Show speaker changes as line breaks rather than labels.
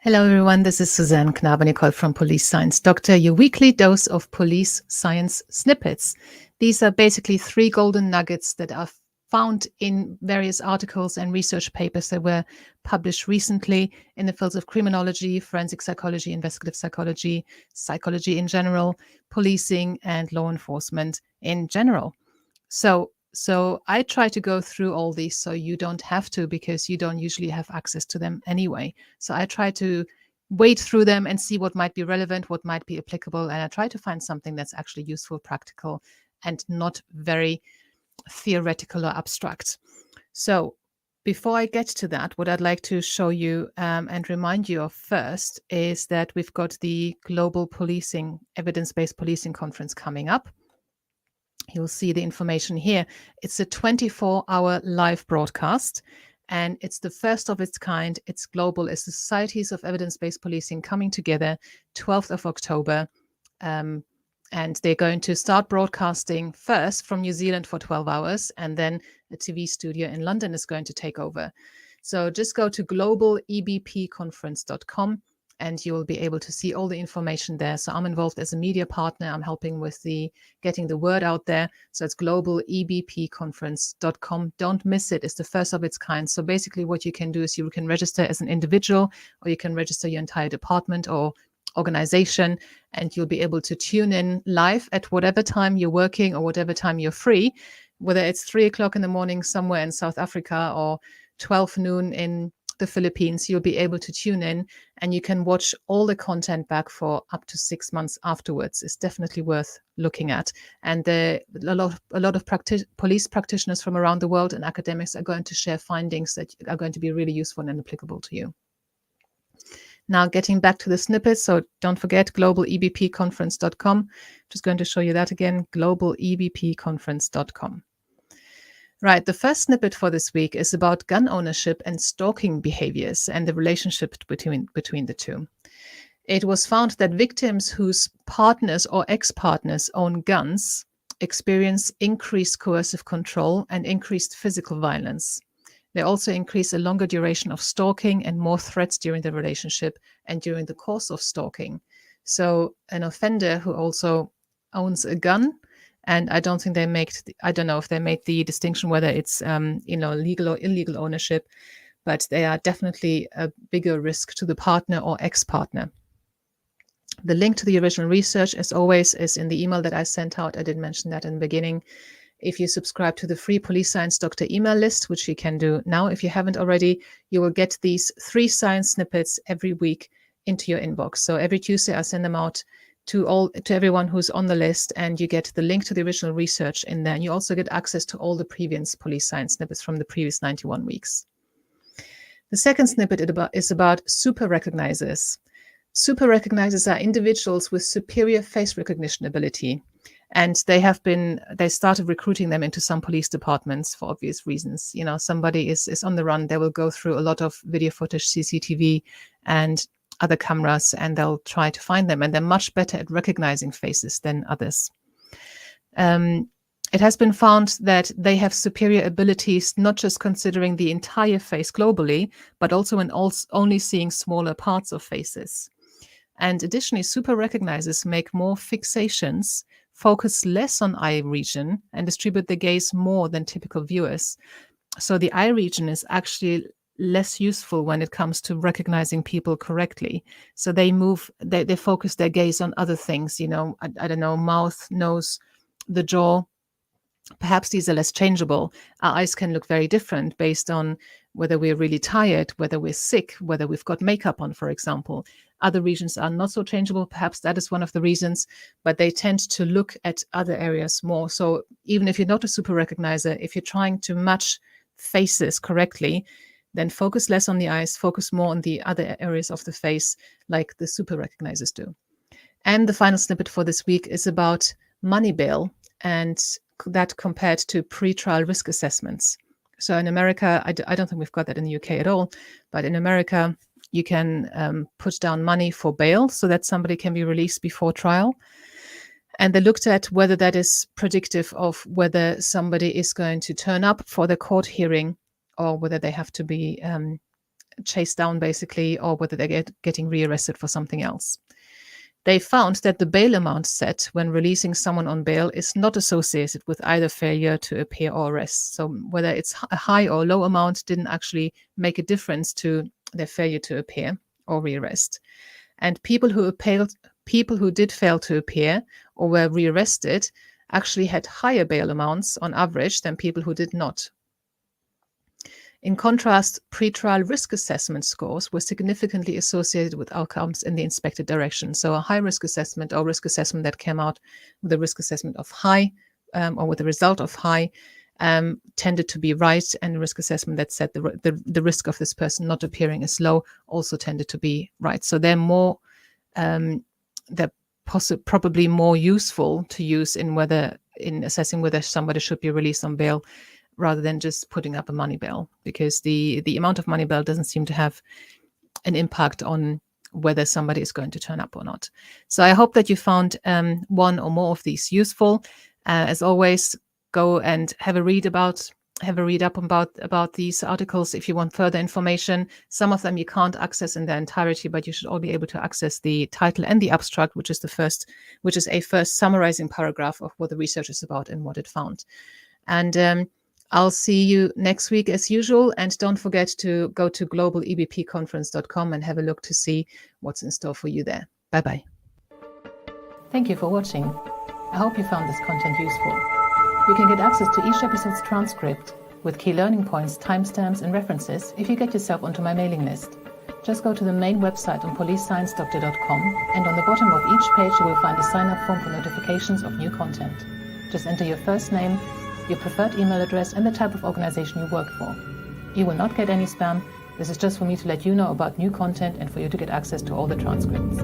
Hello, everyone. This is Suzanne Knabe-Nicole from Police Science Doctor, your weekly dose of police science snippets. These are basically 3 golden nuggets that are found in various articles and research papers that were published recently in the fields of criminology, forensic psychology, investigative psychology, psychology in general, policing, and law enforcement in general. So I try to go through all these so you don't have to, because you don't usually have access to them anyway. So I try to wade through them and see what might be relevant, what might be applicable, and I try to find something that's actually useful, practical, and not very theoretical or abstract. So before I get to that, what I'd like to show you and remind you of first is that we've got the Global Policing, Evidence-Based Policing Conference coming up. You'll see the information here. It's a 24-hour live broadcast, and it's the first of its kind. It's global. It's the Societies of Evidence-Based Policing coming together 12th of October. And they're going to start broadcasting first from New Zealand for 12 hours, and then a TV studio in London is going to take over. So just go to globalebpconference.com and you'll be able to see all the information there. So I'm involved as a media partner. I'm helping with getting the word out there. So it's globalebpconference.com. Don't miss it. It's the first of its kind. So basically what you can do is you can register as an individual, or you can register your entire department or organization, and you'll be able to tune in live at whatever time you're working or whatever time you're free, whether it's 3 o'clock in the morning somewhere in South Africa or 12 noon in the Philippines. You'll be able to tune in, and you can watch all the content back for up to 6 months afterwards. It's definitely worth looking at. And a lot of police practitioners from around the world and academics are going to share findings that are going to be really useful and applicable to you. Now, getting back to the snippets, so don't forget globalebpconference.com. Just going to show you that again, globalebpconference.com. Right, the first snippet for this week is about gun ownership and stalking behaviors and the relationship between the two. It was found that victims whose partners or ex-partners own guns experience increased coercive control and increased physical violence. They also increase a longer duration of stalking and more threats during the relationship and during the course of stalking. So an offender who also owns a gun, and I don't think I don't know if they made the distinction whether it's legal or illegal ownership, but they are definitely a bigger risk to the partner or ex-partner. The link to the original research, as always, is in the email that I sent out. I did mention that in the beginning. If you subscribe to the free Police Science Doctor email list, which you can do now if you haven't already, you will get these 3 science snippets every week into your inbox. So every Tuesday I send them out to everyone who's on the list, and you get the link to the original research in there. And you also get access to all the previous police science snippets from the previous 91 weeks. The second snippet is about super recognizers. Super recognizers are individuals with superior face recognition ability. And they started recruiting them into some police departments for obvious reasons. You know, somebody is on the run, they will go through a lot of video footage, CCTV, and other cameras, and they'll try to find them. And they're much better at recognizing faces than others. It has been found that they have superior abilities, not just considering the entire face globally, but also in only seeing smaller parts of faces. And additionally, super recognizers make more fixations, focus less on eye region, and distribute the gaze more than typical viewers. So the eye region is actually less useful when it comes to recognizing people correctly. So they focus their gaze on other things, I don't know, mouth, nose, the jaw. Perhaps these are less changeable. Our eyes can look very different based on whether we're really tired, whether we're sick, whether we've got makeup on, for example. Other regions are not so changeable. Perhaps that is one of the reasons, but they tend to look at other areas more. So even if you're not a super recognizer, if you're trying to match faces correctly, then focus less on the eyes, focus more on the other areas of the face, like the super recognizers do. And the final snippet for this week is about money bail, and that compared to pre-trial risk assessments. So in America, I don't think we've got that in the UK at all, but in America, you can put down money for bail so that somebody can be released before trial. And they looked at whether that is predictive of whether somebody is going to turn up for the court hearing, or whether they have to be chased down basically, or whether they're getting rearrested for something else. They found that the bail amount set when releasing someone on bail is not associated with either failure to appear or arrest. So whether it's a high or low amount didn't actually make a difference to their failure to appear or rearrest. And people who did fail to appear or were rearrested actually had higher bail amounts on average than people who did not. In contrast, pretrial risk assessment scores were significantly associated with outcomes in the inspected direction. So a high risk assessment or risk assessment that came out with a risk assessment of high or with a result of high tended to be right, and the risk assessment that said the risk of this person not appearing is low also tended to be right. So they're more probably more useful to use in assessing whether somebody should be released on bail, rather than just putting up a money bail, because the amount of money bail doesn't seem to have an impact on whether somebody is going to turn up or not. So I hope that you found one or more of these useful. As always, go and have a read up about these articles if you want further information. Some of them you can't access in their entirety, but you should all be able to access the title and the abstract, which is a first summarizing paragraph of what the research is about and what it found. And I'll see you next week as usual. And don't forget to go to globalebpconference.com and have a look to see what's in store for you there. Bye-bye. Thank you for watching. I hope you found this content useful. You can get access to each episode's transcript with key learning points, timestamps, and references if you get yourself onto my mailing list. Just go to the main website on policesciencedoctor.com, and on the bottom of each page you will find a sign-up form for notifications of new content. Just enter your first name, your preferred email address, and the type of organization you work for. You will not get any spam. This is just for me to let you know about new content and for you to get access to all the transcripts.